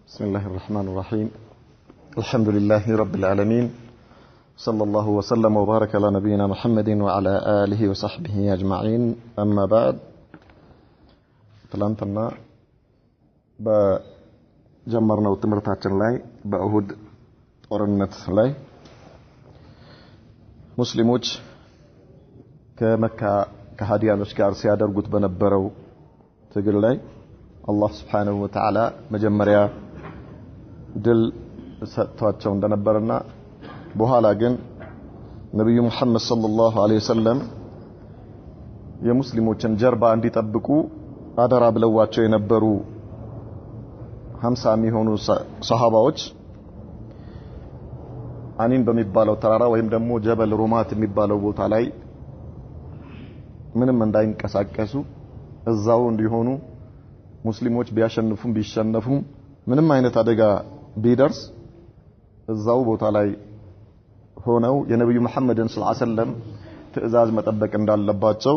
بسم الله الرحمن الرحيم. الحمد لله رب العالمين، صلى الله وسلم وبارك على نبينا محمد وعلى آله وصحبه أجمعين. أما بعد، تلانتنا بجمرنا وتمرتاتنا لاي بأهود ورنت لاي مسلموች ከመካ ከሃዲያኖች ጋር ሲያደርጉት በነበረው ትግል ላይ አላህ Subhanahu Wa Ta'ala መጀመሪያ ድል ሰጥቷቸው እንደነበርና በኋላ ግን ነብዩ መሐመድ ሰለላሁ ዐለይሂ ወሰለም የሙስሊሞችን ጀርባ እንዲጠብቁ አደራ ብለዋቸው የነበሩ 50 የሚሆኑ ሰሃባዎች አኒን በሚባለው ተራራ ወይም ደግሞ ጀበል ሩማት የሚባለው ቦታ ላይ ምንም እንዳይንቀሳቀሱ እዛው እንዲሆኑ ሙስሊሞች ቢያሸንፉም ቢሸነፉም ምንም አይነት አደጋ ቢደርስ እዛው ቦታ ላይ ሆነው የነብዩ መሐመድን ሰለላሁ ዐለይሂ ወሰለም ትዕዛዝ መጠበቅ እንዳለባቸው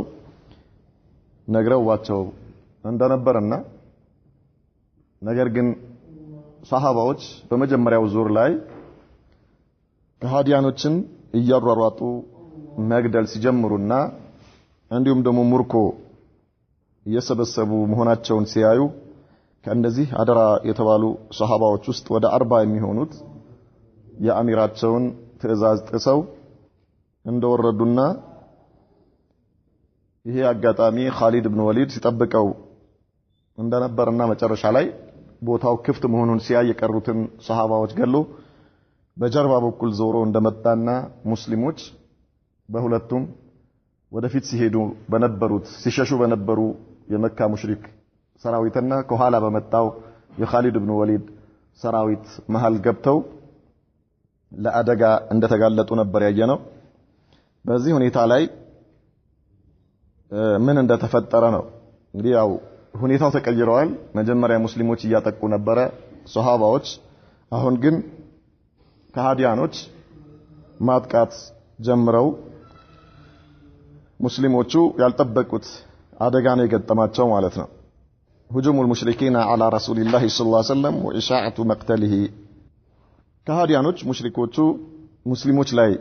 ነግረዋቸው እንደነበርና ነገር ግን ሰሃባዎች በመጀመሪያው ዙር ላይ ከሃዲያኖችን እያሯሯጡ መግደል ሲጀምሩና እንዲሁም ደግሞ ሙርኮ እየሰበሰቡ መሆናቸውን ሲያዩ ከእነዚህ አደራ የተባሉ ሰሃባዎች ውስጥ ወደ 40 የሚሆኑት የአሚራቸውን ትዕዛዝ ጥሰው እንደወረዱና ይሄ አጋጣሚ ኻሊድ ኢብኑ ወሊድ ሲጠብቀው እንደነበርና መጨረሻ ላይ ቦታው ክፍት መሆኑን ሲያይ የቀሩትን ሰሃባዎች ገሎ በጀርባ በኩል ዞሮ እንደመጣና ሙስሊሞች በሁለቱም ወደፊት ሲሄዱ በነበሩት ሲሸሹ በነበሩ የመካ ሙሽሪክ ሰራዊትና ከኋላ በመጣው የኻሊድ ኢብኑ ወሊድ ሰራዊት መሃል ገብተው ለአደጋ እንደተጋለጡ ነበር ያየነው። በዚህ ሁኔታ ላይ ምን እንደተፈጠረ ነው እንግዲህ ያው ሁኔታው ተቀይሯል። መጀመሪያ ሙስሊሞች እያጠቁ ነበረ ሱሐባዎች፣ አሁን ግን ከሃዲያኖች ማጥቃት ጀምረው ሙስሊሞቹ ያልጠበቁት አደጋ ነው የገጠማቸው ማለት ነው። هجوم المشركين على رسول الله صلى الله عليه وسلم وإشاعة مقتله ከሃዲያኖች ሙሽሪኮቹ ሙስሊሞች ላይ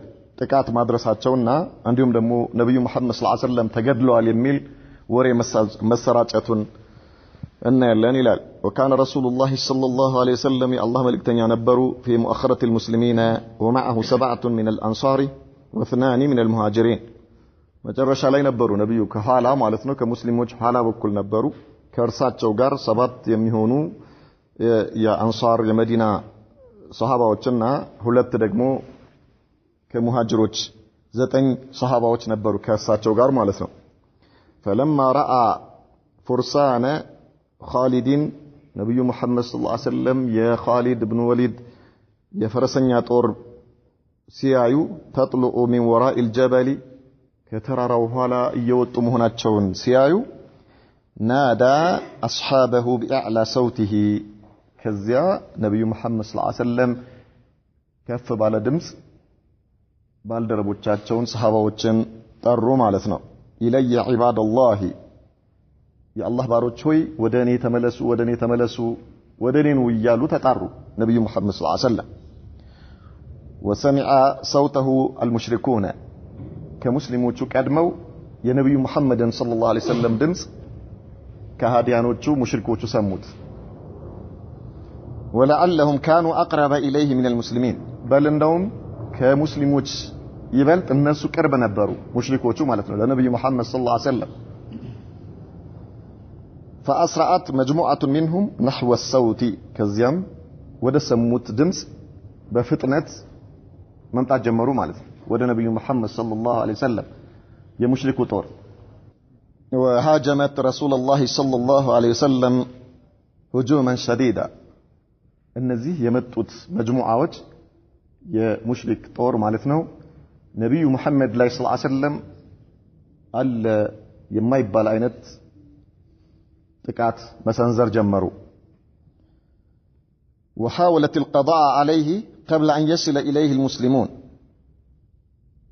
ጥቃት ማድረሳቸውና እንዲሁም ደግሞ ነብዩ መሐመድ ሰለላሁ ዐለይሂ ወሰለም ተገድለዋል የሚል ወሬ መሰራጨቱን እናያለን ይላል። وكان رسول الله صلى الله عليه وسلم الله መልእክተኛ ነበሩ في مؤخرة المسلمين ومعه 7 من الأنصار و2 من المهاجرين መጨረሻ ላይ ነበሩ ነብዩ ከኋላ ማለት ነው ከሙስሊሞች ኋላ በኩል ነበሩ። ከእርሳቸው ጋር 7 የሚሆኑ የአንሳር የመዲና ሰሃባዎችና 2 ደግሞ ከሙሃጅሮች 9 ሰሃባዎች ነበሩ ከእርሳቸው ጋር ማለት ነው። فلما راى فرسان خالد ነብዩ መሐመድ ሰለላሁ ዐለይሂ ወሰለም የኻሊድ ኢብኑ ወሊድ የፈረሰኛ ጦር ሲያዩ ተጥሉኡ من وراء الجبل ከተራራው ኋላ እየወጡ መሆናቸውን ሲያዩ نادى أصحابه بأعلى صوته كذا نبي محمد صلى الله عليه وسلم كف ባለ ድምጽ ባልደረቦቻቸውን ሰሃባዎችን ጠሩ ማለት ነው። ኢለየ ዒባደላህ የአላህ ባሮች ሆይ ወደኔ ተመለሱ ወደኔ ተመለሱ ወደኔ ነው እያሉ ተጣሩ ነብዩ መሐመድ ሰለላሁ ዐለይሂ ወሰለም። وسمع صوته المشركون ከሙስሊሞቹ ቀድመው የነብዩ መሐመድን ሰለላሁ ዐለይሂ ወሰለም ድምጽ ከሃዲያኖቹ ሙሽሪኮቹ ሰሙት። ولعلهم كانوا اقرب اليه من المسلمين بل እንደውም ከሙስሊሞች ይበልጥ እነሱ ቅርብ ነበሩ ሙሽሪኮቹ ማለት ነው ለነብዩ መሐመድ ሰለላሁ ዐለይሂ ወሰለም። فاسرعت مجموعه منهم نحو الصوت ከዚያም ወደ ሰሙት ድምጽ በፍጥነት መምጣት ጀመሩ ማለት ነው ወደ ነብዩ መሐመድ ሰለላሁ ዐለይሂ ወሰለም የሙሽሪኩ ጦር። وهاجمت رسول الله صلى الله عليه وسلم هجوما شديدا እነዚህ የመጡት መጅሙዓዎች የሙሽሪክ ጦር ማለት ነው ነብዩ መሐመድ ላይ ሰለላሁ ዐለይሂ ወሰለም አለ የማይባል አይነት ጥቃት መሰንዘር ጀመሩ። وحاولت القضاء عليه قبل أن يصل إليه المسلمون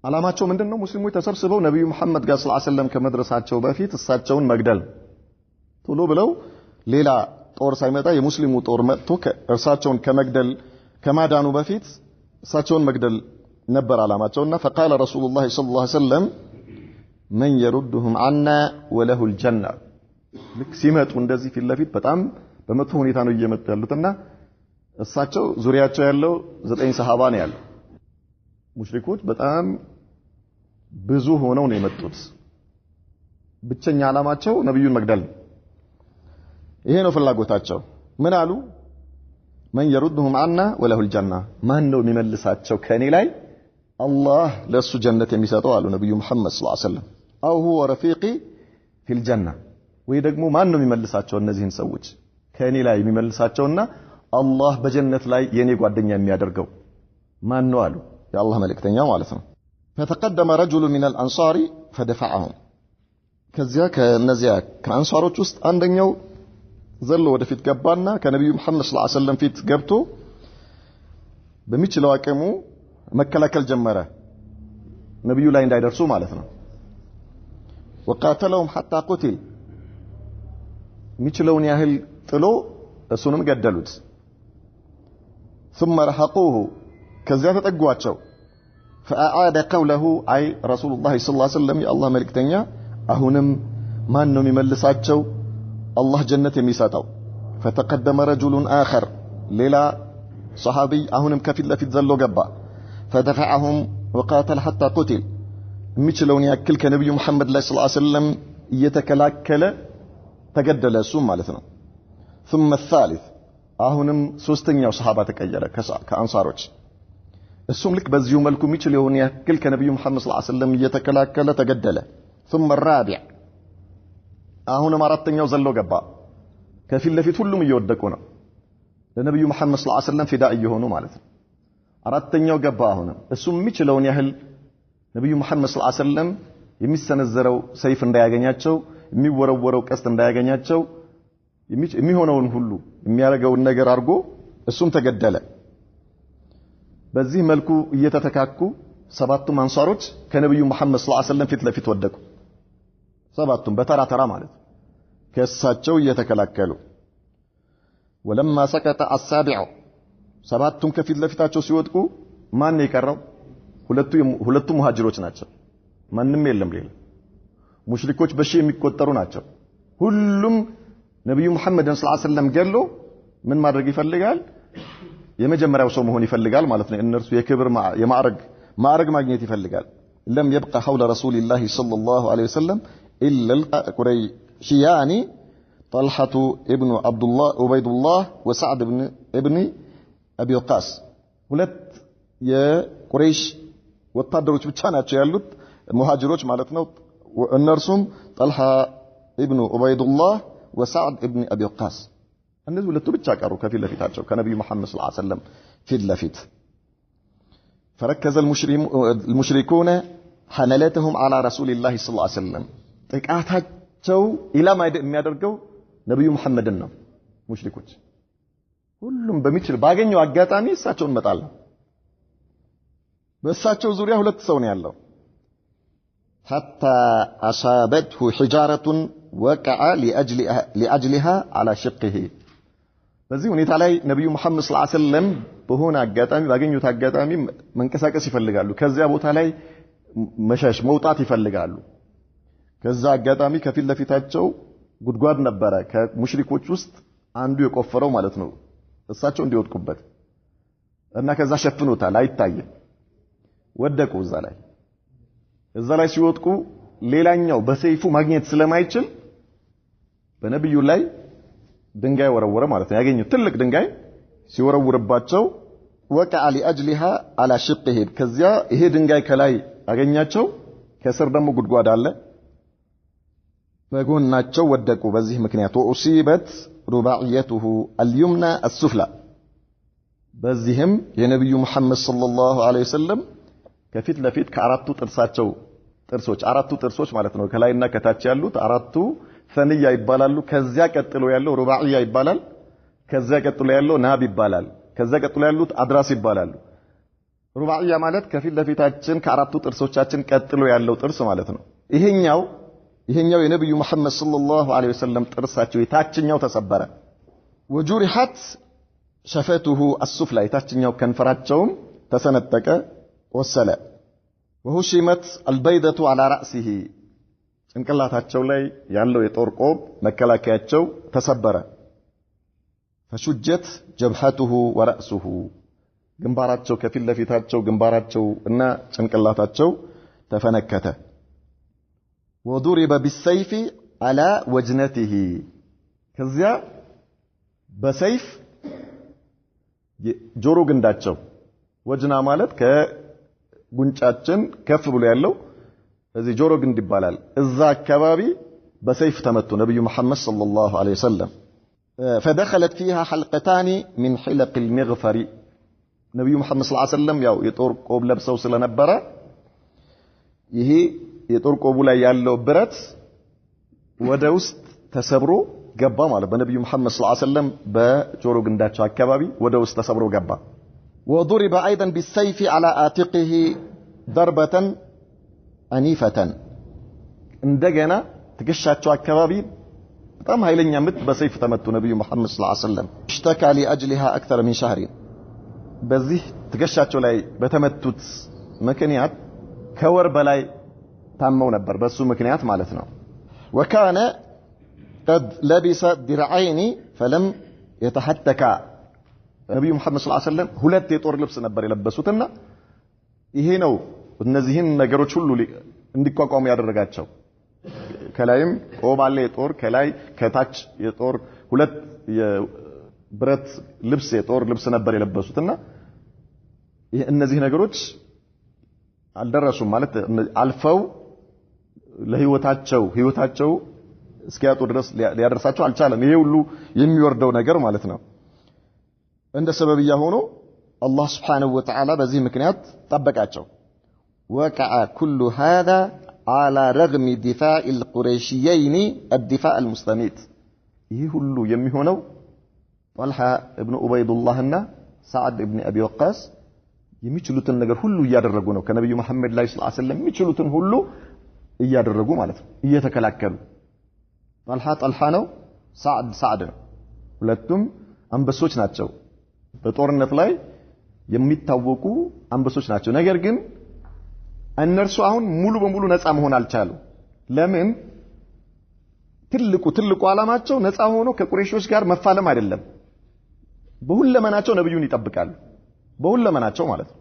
አላማቸው ምንድነው? ሙስሊሞች ተሰብስበው ነብዩ መሐመድ ጋር ሰለላሁ ዐለይሂ ወሰለም ከመድረሳቸው በፊት እሳቸውን መግደል ቶሎ ብለው ሌላ ጦር ሳይመጣ የሙስሊሙ ጦር መጥቶ እርሳቸውን ከመግደል ከማዳኑ በፊት እሳቸውን መግደል ነበር አላማቸውና فقال رسول الله صلى الله عليه وسلم من يردهم عنا وله الجنة ልክ ሲመጡ እንደዚህ ፊት ለፊት በጣም በመጥፎ ሁኔታ ነው እየመጡ ያሉትና እሳቸው ዙሪያቸው ያለው 9 ሰሃባ ነው ያለው ሙሽሪኮች በጣም ብዙ ሆነው ነው የመጡት ብቸኛ አላማቸው ነብዩን መግደል ይሄ ነው ፍላጎታቸው ምን አሉ من يردهم عنا وله الجنة ማን ነው የሚመልሳቸው ከኔ ላይ አላህ ለሱ ጀነት የሚሰጠው አሉ ነብዩ መሐመድ ሰለላሁ ዐለይሂ ወሰለም አው هو رفيقي في الجنة ወይ ደግሞ ማን ነው የሚመልሳቸው እነዚህን ሰዎች ከኔ ላይ የሚመልሳቸውና አላህ በጀነት ላይ የኔ ጓደኛ የሚያደርገው ማን ነው አሉ የአላህ መልእክተኛ ማለት ነው فتقدم رجل من الانصار فدفعهم ከዚያ ከነዚያ ከአንሳሮች ውስጥ አንደኛው ዘሎ ወደፊት ገባና ከነብዩ መሐመድ ሰለላሁ ዐለይሂ ወሰለም ፊት ገብቶ በሚችለው አቅሙ መከላከል ጀመረ ነብዩ ላይ እንዳይደርሱ ማለት ነው وقاتلهم حتى قتل ሚችለውን ያህል ጥሎ እሱንም ገደሉት ثم رهقوه ከዚያ ተጠጓቸው فاعاد قوله اي رسول الله صلى الله عليه وسلم يا الله መልእክተኛ አሁንም ማን ነው የሚመልሳቸው الله جنة የሚሰጠው فتقدم رجل آخر ሌላ صحابي አሁንም ከፊት ለፊት ዘሎ ገባ فدفعهم وقاتل حتى قتل የሚችለውን ያክል ከነብዩ መሐመድ ላይ ሰለላሁ ዐለይሂ ወሰለም እየተከላከለ ተገደለ እሱ ማለት ነው ثم الثالث አሁንም ሶስተኛው صحابه ተቀየረ ከአንሳሮች እሱም ልክ በዚሁ መልኩ የሚችለውን ያክል ከነብዩ መሐመድ ሰለላሁ ዐለይሂ ወሰለም እየተከላከለ ተገደለ ثم الرابع አሁንም አራተኛው ዘሎ ገባ ከፊት ለፊት ሁሉም እየወደቁ ነው ለነብዩ መሐመድ ሰለላሁ ዐለይሂ ወሰለም ፊዳ እየሆኑ ማለት ነው አራተኛው ገባ አሁንም እሱም የሚችለውን ያህል ነብዩ መሐመድ ሰለላሁ ዐለይሂ ወሰለም የሚሰነዘረው ሰይፍ እንዳያገኛቸው የሚወረወረው ቀስት እንዳያገኛቸው የሚሆነውን ሁሉ የሚያረጋውን ነገር አርጎ እሱም ተገደለ በዚህ መልኩ እየተተካኩ ሰባቱም አንሳሮች ከነብዩ መሐመድ ሰለላሁ ዐለይሂ ወሰለም ፊት ለፊት ወደቁ ሰባቱም በተራ ተራ ማለት ከእሳቸው እየተከላከሉ ولما سقط السابع ሰባቱም ከፊት ለፊታቸው ሲወድቁ ማን ነው የቀረው ሁለቱ ሙሃጅሮች ናቸው ማንንም የለም ሌላ ሙሽሪኮች በሺ የሚቆጠሩ ናቸው ሁሉም ነብዩ መሐመድን ሰለላሁ ዐለይሂ ወሰለም ገሎ ምን ማድረግ ይፈልጋል የመጀመሪያው ሰው መሆን ይፈልጋል ማለት ነው እነርሱ የክብር ማዕረግ ማግኘት ይፈልጋል لم يبقى حول رسول الله صلى الله عليه وسلم إلا القريشيان طلحة ابن عبد الله عبيد الله وسعد ابن أبي وقاص ሁለት የቁረይሽ ወታደሮች ብቻ ናቸው ያሉት ሙሃጅሮች ማለት ነው እነርሱም ጠልሃ ኢብኑ ዑበይዱላህ ወሰዕድ ኢብኑ አቢ ወቃስ እነዚህ ሁለቱ ብቻ ቀሩ ከፊት ለፊታቸው ከነብዩ መሐመድ ሰለላሁ ዐለይሂ ወሰለም ፊት ለፊት فركز المشركون حملتهم على رسول الله صلى الله عليه وسلم ጥቃታቸው ኢላማ የሚያደርገው ነብዩ መሐመድን ነው ሙሽሪኮች ሁሉም በሚችል ባገኘው አጋጣሚ እሳቸውን መጣል በእሳቸው ዙሪያ ሁለት ሰው ነው ያለው حتى أصابته حجارة وقع لأجلها على شقه በዚህ ሁኔታ ላይ ነብዩ መሐመድ ሰለላሁ ዐለይሂ ወሰለም በሆነ አጋጣሚ ባገኙት አጋጣሚ መንቀሳቀስ ይፈልጋሉ ከዚያ ቦታ ላይ መሸሽ መውጣት ይፈልጋሉ ከዛ አጋጣሚ ከፊት ለፊታቸው ጉድጓድ ነበረ ከሙሽሪኮች ውስጥ አንዱ የቆፈረው ማለት ነው እሳቸው እንዲወድቁበት እና ከዛ ሸፍኖታል አይታየም ወደቁ እዛ ላይ ሲወድቁ ሌላኛው በሰይፉ ማግኘት ስለማይችል በነብዩ ላይ ድንጋይ ወረወረ ማለት ነው ያገኘው ትልቅ ድንጋይ ሲወረውርባቸው ወቀዓ لأجلها على شقه ከዚያ ይሄ ድንጋይ ከላይ አገኛቸው ከስር ደግሞ ጉድጓድ አለ በጎናቸው ወደቁ በዚህ ምክንያት ወኡሲበት ሩባዕየቱሁ اليمنى السفلى በዚህም የነብዩ መሐመድ ሰለላሁ ዐለይሂ ወሰለም ከፊት ለፊት ከአራቱ አራቱ ጥርሶች ማለት ነው ከላይና ከታች ያሉት አራቱ ሰንያ ይባላሉ ከዚያ ቀጥሎ ያለው ሩባዕያ ይባላል ከዚያ ቀጥሎ ያለው ናብ ይባላል ከዚያ ቀጥሎ ያሉት አድራስ ይባላሉ ሩባዕያ ማለት ከፊት ለፊታችን ከአራቱ ጥርሶቻችን ቀጥሎ ያለው ጥርስ ማለት ነው ይሄኛው የነብዩ መሐመድ ሰለላሁ ዐለይሂ ወሰለም ጥርሳቸው የታችኛው ተሰበረ وجرحت شفته السفلى يتاشنياو كنفراتشوم تسنتك وسلا وهشمت البيضة على رأسه እንቅላታቸው ላይ ያለው የጦር ቆብ መከላከያቸው ተሰበረ فشجت جبهته ورأسه ግንባራቸው ከፊት ለፊታቸው ግንባራቸው እና ጭንቅላታቸው ተፈነከተ وضرب بالسيف على وجنته ከዚያ በሰይፍ ጆሮ ግንዳቸው ወጅና ማለት ከጉንጫችን ከፍ ብሎ ያለው እዚህ ጆሮ ግንድ ይባላል እዛ አካባቢ በሰይፍ ተመቱ ነብዩ መሐመድ ሰለላሁ ዐለይሂ ወሰለም فدخلت فيها حلقتان من حلق المغفر ነብዩ መሐመድ ሰለላሁ ዐለይሂ ወሰለም ያው የጦር ቆብ ለብሰው ስለነበረ ይሄ የጦር ቆቡ ላይ ያለው ብረት ወደ ውስጥ ተሰብሮ ገባ ማለት በነብዩ መሐመድ ሰለላሁ ዐለይሂ ወሰለም በጆሮ ግንዳቸው አካባቢ ወደ ውስጥ ተሰብሮ ገባ وضرب ايضا بالسيف على عاتقه ضربه انيفه እንደገና ትከሻቸው አካባቢ በጣም ኃይለኛ ምት በሰይፍ ተመቱ ነብዩ መሐመድ ሰለላሁ ዐለይሂ ወሰለም اشتكى لاجلها اكثر من شهر በዚህ ትከሻቸው ላይ በተመቱት ምክንያት ከወር በላይ ታመው ነበር በሱ ምክንያት ማለት ነው وكان قد لبس درعين فلم يتحتكا ነብዩ መሐመድ ሰለላሁ ዐለይሂ ወሰለም ሁለት የጦር ልብስ ነበር የለበሱትና ይሄ ነው እነዚህን ነገሮች ሁሉ እንዲቋቋሙ ያደረጋቸው ከላይም ቆብ አለ የጦር ከላይ ከታች የጦር ሁለት የብረት ልብስ የጦር ልብስ ነበር የለበሱትና እነዚህ ነገሮች አልደረሱም ማለት አልፈው ለህይወታቸው እስኪያጡ ድረስ ሊያደርሳቸው አልቻለም ይሄ ሁሉ የሚወርደው ነገር ማለት ነው እንደ ሰበብያ ሆኖ አላህ Subhanahu Wa Ta'ala በዚህ ምክንያት ጠበቃቸው وقع كل هذا على رغم دفاع القريشيين الدفاع المستميت ይሄ ሁሉ የሚሆነው طلحة ابن عبيد الله እና سعد ابن ابي وقاص የሚችሉትን ነገር ሁሉ እያደረጉ ነው ከነብዩ መሐመድ ላይ ሰለላሁ ዐለይሂ ወሰለም የሚችሉትን ሁሉ እያደረጉ ማለት ነው እየተከላከሉ طلحة ነው سعد ነው ሁለቱም አንበሶች ናቸው በጦርነት ላይ የሚታወቁ አንበሶች ናቸው ነገር ግን እነርሱ አሁን ሙሉ በሙሉ ነፃ መሆን አልቻሉ ለምን ትልቁ ዓላማቸው ነፃ ሆኖ ከቁረይሾች ጋር መፋለም አይደለም በሁለመናቸው ነብዩን ይጠብቃሉ በሁለመናቸው ማለት ነው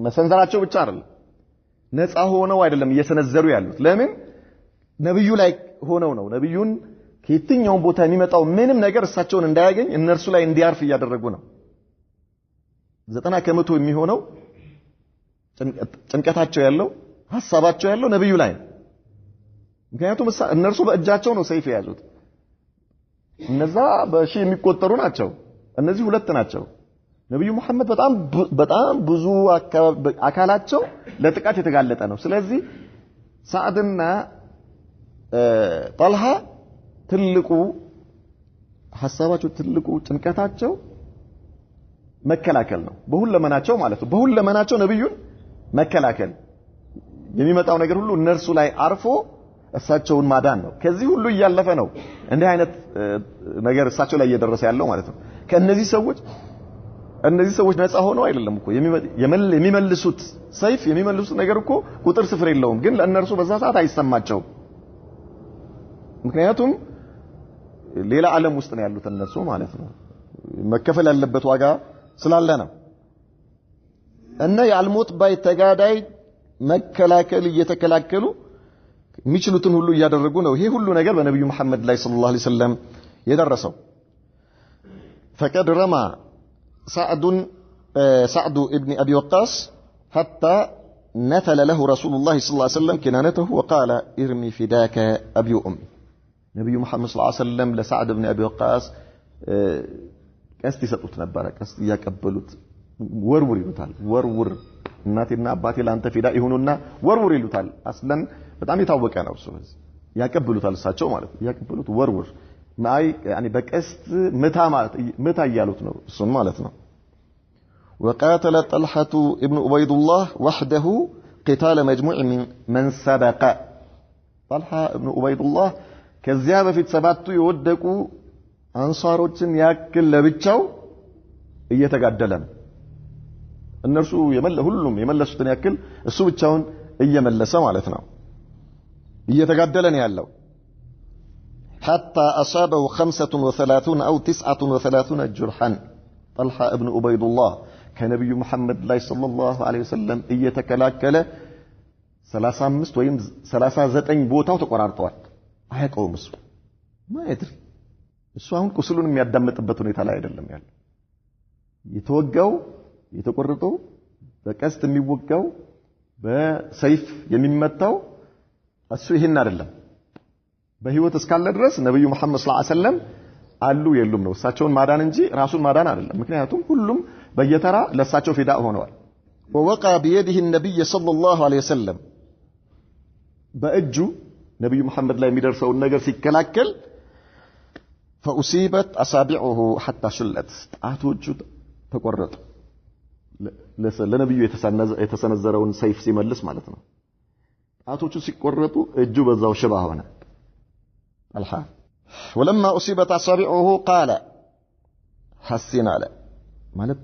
መሰንዘራቸው ብቻ አይደለም ነፃ ሆነው አይደለም እየሰነዘሩ ያሉት ለምን ነብዩ ላይ ሆነው ነው ነብዩን ከየትኛው ቦታ የሚመጣው ምንም ነገር እሳቸውን እንዳያገኝ እነርሱ ላይ እንዲያርፍ እያደረጉ ነው 90% የሚሆነው ጭንቀታቸው ያለው ሐሳባቸው ያለው ነብዩ ላይ ነው ምክንያቱም እነርሱ በእጃቸው ነው ሰይፍ የያዙት እነዛ በሺ የሚቆጠሩ ናቸው እነዚህ ሁለት ናቸው ነብዩ መሐመድ በጣም ብዙ አካላቸው ለጥቃት የተጋለጠ ነው ስለዚህ ሳዕድና ጣልሃ ትልቁ ሐሳባቸው ትልቁ ጭንቀታቸው መከላከል ነው በሁለመናቸው ማለት ነው በሁለመናቸው ነብዩን መከላከል የሚመጣው ነገር ሁሉ እነርሱ ላይ አርፎ እሳቸውን ማዳን ነው ከዚህ ሁሉ እያለፈ ነው እንዲህ አይነት ነገር እሳቸው ላይ እየደረሰ ያለው ማለት ነው ከነዚህ ሰዎች ነፃ ሆነው አይደለም እኮ የሚመልሱት ሰይፍ የሚመልሱት ነገር እኮ ቁጥር ስፍር የለውም ግን ለእነርሱ በዛ ሰዓት አይሰማቸው ምክንያቱም ሌላ ዓለም ውስጥ ነው ያሉት እነሱ ማለት ነው መከፈል ያለበት ዋጋ ስላለ ነው እና ያልሞት ባይ ተጋዳይ መከላከል እየተከላከሉ የሚችሉትን ሁሉ እያደረጉ ነው ይሄ ሁሉ ነገር በነብዩ መሐመድ ላይ ሰለላሁ ዐለይሂ ወሰለም የደረሰው فقد رمى سعد ابن ابي وقاص حتى نثل له رسول الله صلى الله عليه وسلم كنانته وقال ارمي فداك ابي وامي ነብዩ መሐመድ ሰለላሁ ዐለይሂ ወሰለም ለሳዕድ ኢብኑ አቢ ወቃስ ቀስት ይሰጡት ነበር ቀስት ያቀበሉት ወርውር ይሉታል ወርውር እናቴና አባቴ ላንተ ፊዳ ይሁኑና ወርውር ይሉታል አስለን በጣም የታወቀ ነው እሱ ያቀበሉታል እሳቸው ማለት ያቀበሉት ወርውር ማይ يعني በቀስት መታ ያሉት ነው እሱን ማለት ነው وقاتل طلحة ابن عبيد الله وحده قتال مجموع من سبق طلحة ابن عبيد الله ከዚያ በፊት ሰባቱ የወደቁ አንሳሮችን ያክል ለብቻው እየተጋደለ ነው እነርሱ ሁሉም የመለሱትን ያክል እሱ ብቻውን እየመለሰ ማለት ነው እየተጋደለ ነው ያለው حتى أصابه 35 أو 39 جرحا طلحة ابن عبيد الله كنبي محمد صلى الله عليه وسلم እየተከላከለ 35 ወይም 39 ቦታው ተቆራርጧል አይቆም እሱ ማይድር እሱ አሁን ቁስሉን የሚያዳምጥበት ሁኔታ ላይ አይደለም ያለው የተወጋው የተቆረጠው በቀስት የሚወጋው በሰይፍ የሚመታው እሱ ይሄን አይደለም በህይወት እስካለ ድረስ ነብዩ መሐመድ ሰለላሁ ዐለይሂ ወሰለም አሉ የሉም ነው እሳቸውን ማዳን እንጂ ራሱን ማዳን አይደለም ምክንያቱም ሁሉም በየተራ ለሳቸው ፊዳ ሆነዋል ووقع بيده النبي صلى الله عليه وسلم በእጁ ነብዩ መሐመድ ላይ የሚደርሰውን ነገር ሲከላከል فأصيبت أصابعه حتى شلت ጣቶቹ ተቆረጡ ለነብዩ የተሰነዘረውን ሰይፍ ሲመልስ ማለት ነው ጣቶቹ ሲቆረጡ እጁ በዛው ሽባ ሆነ الحال ولما أصيبت أصابعه قال حسين على ማለት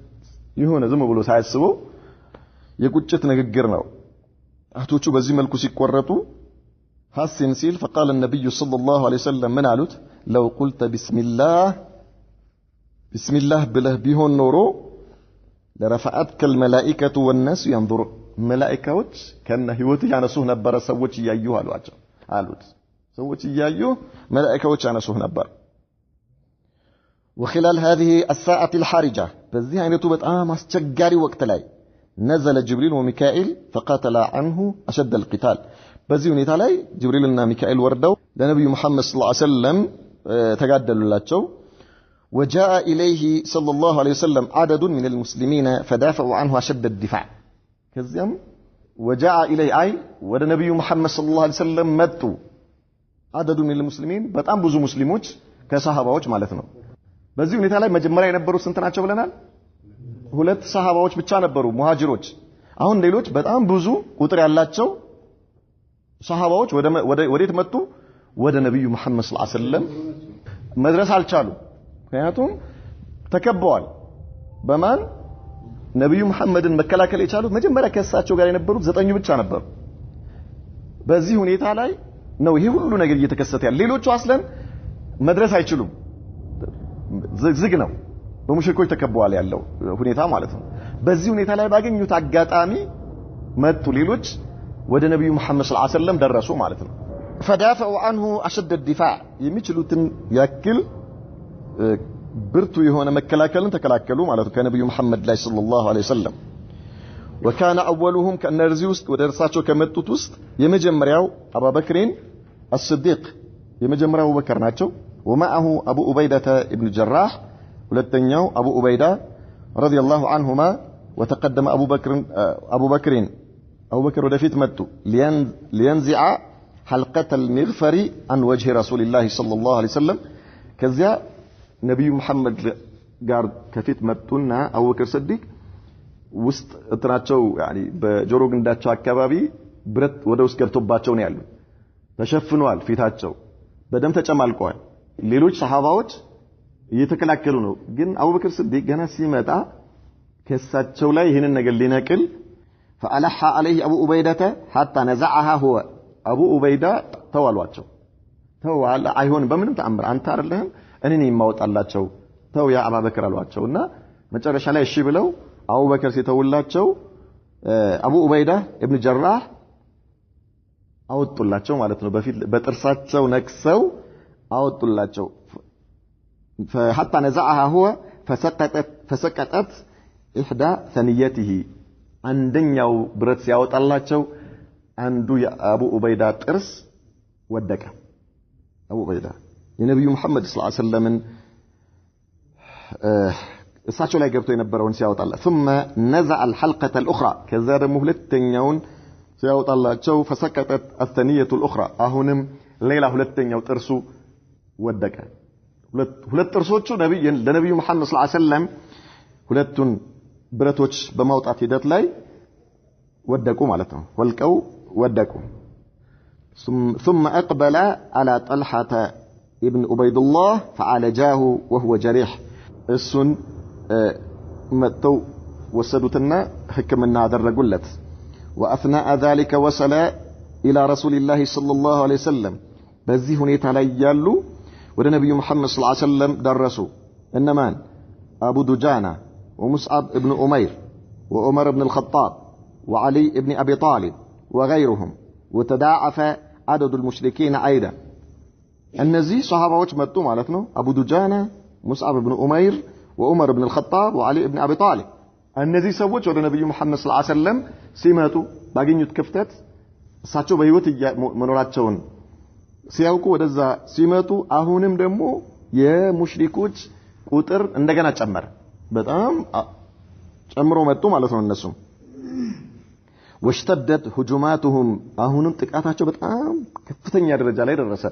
የሆነ ዝም ብሎ ሳያስበው የቁጭት ንግግር ነው ጣቶቹ በዚህ መልኩ ሲቆረጡ حسين ሲል فقال النبي صلى الله عليه وسلم من قالت لو قلت بسم الله بله ቢሆን ኖሮ لرفعتك الملائكة والناس ينظر ملائكዎች ከነ ህይወት ያነሱህ ነበር ሰዎች ያዩህ አሉት ሰዎች ያዩ መላእክቶች ያነሱህ ነበር وخلال هذه الساعة الحرجة በዚህ አይነቱ በጣም አስቸጋሪ ወቅት ላይ نزل جبريل وميكائيل فقاتل عنه أشد القتال በዚህ ሁኔታ ላይ ጅብሪልና ሚካኤል ወርደው ለነብዩ መሐመድ ሰለላሁ ዐለይሂ ወሰለም ተጋደሉላቸው وجاء إليه صلى الله عليه وسلم عدد من المسلمين فدافعوا عنه أشد الدفاع كذيام وجاء إليه أي ወደ ነብዩ መሐመድ صلى الله عليه وسلم መጡ عدد من المسلمين በጣም ብዙ ሙስሊሞች ከሰሃባዎች ማለት ነው በዚህ ሁኔታ ላይ መጀመሪያ የነበሩት ስንት ናቸው ብለናል ሁለት ሰሃባዎች ብቻ ነበሩ ሙሃጅሮች አሁን ሌሎች በጣም ብዙ ቁጥር ያላቸው ሰሃባዎች ወዴት መጡ ወደ ነብዩ መሐመድ ሰለላሁ ዐለይሂ ወሰለም መድረስ አልቻሉ ምክንያቱም ተከበዋል በማን ነብዩ መሐመድን መከላከል የቻሉት መጀመሪያ ከእሳቸው ጋር የነበሩት 9 ብቻ ነበሩ በዚህ ሁኔታ ላይ ነው ይሄ ሁሉ ነገር እየተከሰተ ያለ ሌሎቹ አስለን መድረስ አይችሉም ዝግ ነው በሙሽሪኮች ተከበዋል ያለው ሁኔታ ማለት ነው በዚህ ሁኔታ ላይ ባገኙት አጋጣሚ መጡ ሌሎች ወደ ነብዩ መሐመድ ሰለላሁ ዐለይሂ ወሰለም ደረሱ ማለት ነው فدافعوا عنه أشد الدفاع የሚችሉትን ያክል ብርቱ የሆነ መከላከልን ተከላከሉ ማለት ነው ከነብዩ መሐመድ ላይ ሰለላሁ ዐለይሂ ወሰለም وكان أولهم كأنرزي وسط ودرساتشو كمتوت وسط يمجمرياو أبا بكرين الصديق يمجمرياو أبو بكر ناتشو ومعه أبو أبيدة ابن الجراح ولتنياو أبو أبيدة رضي الله عنهما وتقدم أبو بكر ودفيت متو لينزع حلقة المغفر عن وجه رسول الله صلى الله عليه وسلم كذا نبي محمد قال كفيت متونا أبو بكر الصديق ውስጥ እንትናቸው يعني በጆሮ ግንዳቸው አካባቢ ብረት ወደ ውስጥ ገብቶባቸው ነው ያሉት ተሸፍኗል ፊታቸው በደም ተጨማልቀዋል ሌሎች ሰሃባዎች እየተከላከሉ ነው ግን አቡበክር ስዲቅ ገና ሲመጣ ከሳቸው ላይ ይሄንን ነገር ሊነቅል فألح عليه أبو أبيدة حتى نزعها هو أبو أبيدة ተዋሏቸው ተዋል አይሆን በምንም ተአምር አንተ አይደለህም እኔ ነኝ የማወጣላቸው ተው ያ አቡበክር አሏቸውና መጨረሻ ላይ እሺ ብለው أبو بكر سيتولاچو أبو عبيدة ابن جراح አወጡላቸው ማለት ነው በፊት በጥርሳቸው ነክሰው አወጡላቸው فحتى نزعها هو فسقطت إحدى ثنيته አንደኛው ብረት ሲያወጣላቸው አንዱ የአቡ ኡበይዳ ጥርስ ወደቀ አቡ ኡበይዳ የነብዩ መሐመድ ሰለላሁ ዐለይሂ ወሰለም እሳቸው ላይ ገብቶ የነበረውን ሲያወጣላ ثم نزع الحلقة الأخرى ከዛ ደግሞ ሁለተኛውን ሲያወጣላቸው فسقطت الثنية الأخرى አሁንም ሌላ ሁለተኛው ጥርሱ ወደቀ ሁለት ጥርሶቹ ለነብዩ መሐመድ ሰለላሁ ዐለይሂ ወሰለም ሁለቱን ብረቶች በማውጣት ሂደት ላይ ወደቁ ማለት ነው ወልቀው ወደቁ ثم أقبل على طلحة ابن عبيد الله فعالجاه وهو جريح السن متو وسدتنا حكمنا درجلت وأثناء ذلك وصل إلى رسول الله صلى الله عليه وسلم بذي هنيتا ላይ ያሉ ወደ ነብዩ መሐመድ ሰለላሁ ዐለይሂ ወሰለም ደረሱ እነማን أبو دجانة ومصعب ابن أمير وعمر بن الخطاب وعلي ابن أبي طالب وغيرهم وتضاعف عدد المشركين أيضا النزي صحابة متوا مالتنا أبو دجانة مصعب بن أمير وعمر بن الخطاب وعلي ابن أبي طالب النزي سوت ወደ ነብዩ መሐመድ ሰለላሁ ዐለይሂ ወሰለም ሲመጡ ባገኙት ክፍተት እሳቸው በህይወት መኖራቸውን ሲያውቁ ወደዛ ሲመጡ አሁንም ደግሞ የሙሽሪኮች ቁጥር እንደገና ጨመረ በጣም ጨምሮ መጡ ማለት ነው እነሱም واشتدت هجماتهم አሁንም ጥቃታቸው በጣም ከፍተኛ ደረጃ ላይ ደረሰ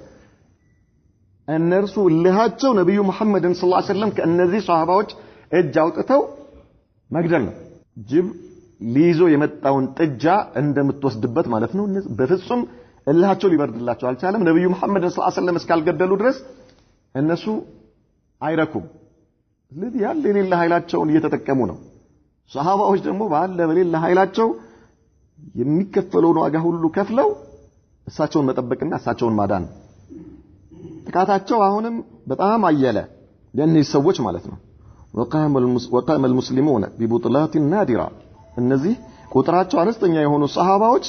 እነርሱ ለሃቸው ነብዩ መሐመድን ሰለላሁ ዐለይሂ ወሰለም ከእነዚህ ሷሃባዎች እጅ አውጥተው መግደል ነው ጅብ ሊይዞ የመጣውን ጥጃ እንደምትወስድበት ማለት ነው በፍጹም እልሃቸው ሊበርድላቸው አልቻለም ነብዩ መሐመድን ሰለላሁ ዐለይሂ ወሰለም እስካልገደሉ ድረስ እነሱ አይረኩም ስለዚህ ያለ የሌለ ኃይላቸውን እየተጠቀሙ ነው ሷሃባዎች ደግሞ ባለ በሌለ ኃይላቸው የሚከፈለውን ዋጋ ሁሉ ከፍለው እሳቸውን መጠበቅና እሳቸውን ማዳን ጥቃታቸው አሁንም በጣም አየለ ለእነዚህ ሰዎች ማለት ነው وقام المسلمون ببطولات نادرة እነዚህ ቁጥራቸው አነስተኛ የሆኑ ሷሃባዎች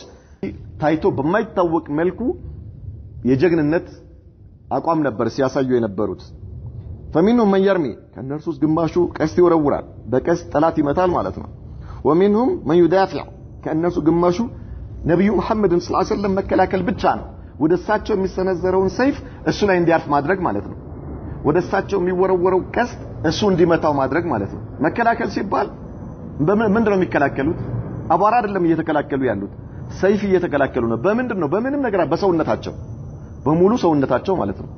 ታይቶ በማይታወቅ መልኩ የጀግንነት አቋም ነበር ሲያሳዩ የነበሩት فمنهم من يرمي ከነርሱ ግማሹ ቀስት ይወረውራል በቀስት ጠላት ይመታል ማለት ነው ومنهم من يدافع ከነርሱ ግማሹ ነብዩ መሐመድን ሰለላሁ ዐለይሂ ወሰለም መከላከል ብቻ ነው ወደሳቸው የሚሰነዘረውን ሰይፍ እሱ ላይ እንዲያርፍ ማድረግ ማለት ነው ወደሳቸው የሚወረወረው ቀስት እሱ እንዲመታው ማድረግ ማለት ነው መከላከል ሲባል ምንድነው የሚከላከሉት አቧራ አይደለም እየተከላከሉ ያሉት ሰይፍ እየተከላከሉ ነው በምንድነው በምንም ነገር በሰውነታቸው በሙሉ ሰውነታቸው ማለት ነው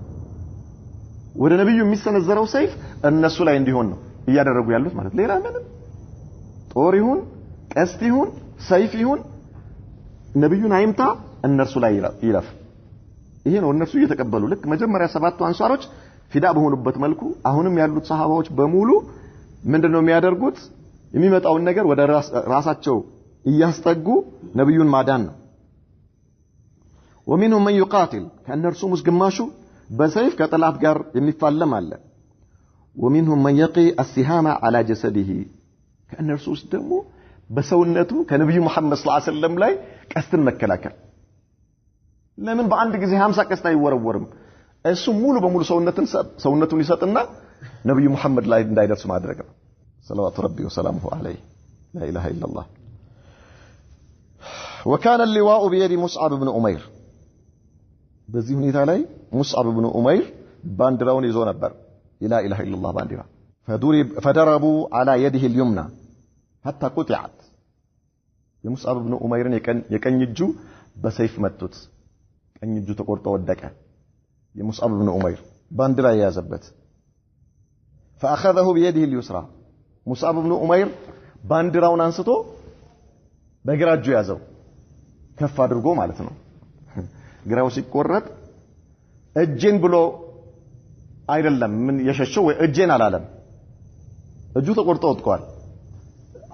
ወደ ነብዩ የሚሰነዘረው ሰይፍ እነሱ ላይ እንዲሆን ነው እያደረጉ ያሉት ማለት ሌላ ምንም ጦር ይሁን ቀስት ይሁን ሰይፍ ይሁን ነብዩን አይምታ እነርሱ ላይ ይለፍ ይሄ ነው እነሱ እየተቀበሉ ልክ መጀመሪያ ሰባቱ አንሷሮች ፊዳ በሆኑበት መልኩ አሁንም ያሉት ሰሃባዎች በሙሉ ምንድነው የሚያደርጉት የሚመጣውን ነገር ወደ ራሳቸው እያስጠጉ ነብዩን ማዳን ነው ومنهم من يقاتل ከእነርሱ ግማሹ በሰይፍ ከጠላት ጋር የሚፋለም አለ ومنهم من يقي السهام على جسده ከእነርሱ ደግሞ በሰውነቱ ከነብዩ መሐመድ ሰለላሁ ዐለይሂ ወሰለም ላይ ቀስትን መከላከል ለምን በአንድ ጊዜ 50 ቀስት አይወረወርም እሱ ሙሉ በሙሉ ሰውነቱን ይሰጥና ነብዩ መሐመድ ላይ እንዳይደርስ ማድረግ ነው ሰለላሁ ረቢ ወሰላሙሁ ዐለይሂ لا اله الا الله وكان اللواء بيد مصعب بن عمير በዚህ ሁኔታ ላይ ሙስዓብ ኢብኑ ኡመይር ባንዲራውን ይዞ ነበር لا اله الا الله ባንዲራ فضربوا على يده اليمنى حتى قطعت የሙስዓብ ኢብኑ ኡመይርን የቀኝ እጁ በሰይፍ መቱት ቀኝ እጁ ተቆርጦ ወደቀ የሙስዓብ ኢብኑ ኡመይር ባንዲራ ያዘበት فاخذه بيده اليسرى ሙስዓብ ኢብኑ ኡመይር ባንዲራውን አንስቶ በግራ እጁ ያዘው ከፍ አድርጎ ማለት ነው ግራው ሲቆረጥ እጄን ብሎ አይደለም ምን የሸሸው ወይ እጄን አላለም እጁ ተቆርጦ ወጥቷል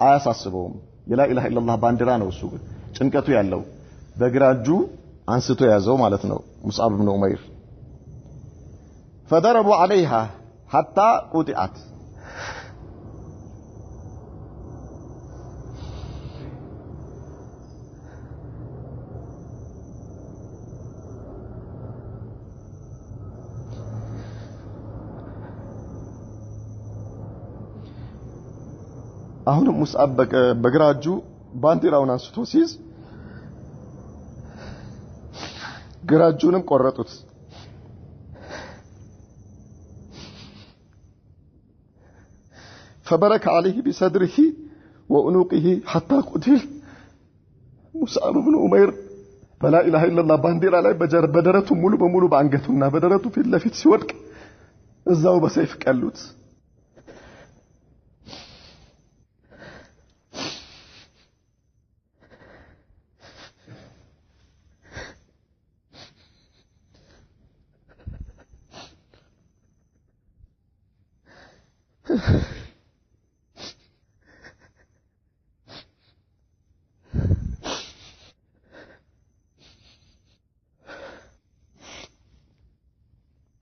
አያሳስበውም የላ ኢላሃ ኢላላህ ባንዲራ ነው እሱ ጭንቀቱ ያለው በግራ እጁ አንስቶ ያዘው ማለት ነው ሙስዓብ ኢብኑ ኡመይር فضربوا عليها حتى قطعت አሁን ሙስዓብ በግራ እጁ ባንዲራውን አንስቶ ሲይዝ ግራ እጁንም ቆረጡት فبرك عليه بصدره وعنقه حتى قتل ሙስዓብ ኢብኑ ኡመይር በላ ኢላሃ ኢላላህ ባንዲራ ላይ በደረቱ ሙሉ በሙሉ በአንገቱና በደረቱ ፊት ለፊት ሲወድቅ እዛው በሰይፍ ቀሉት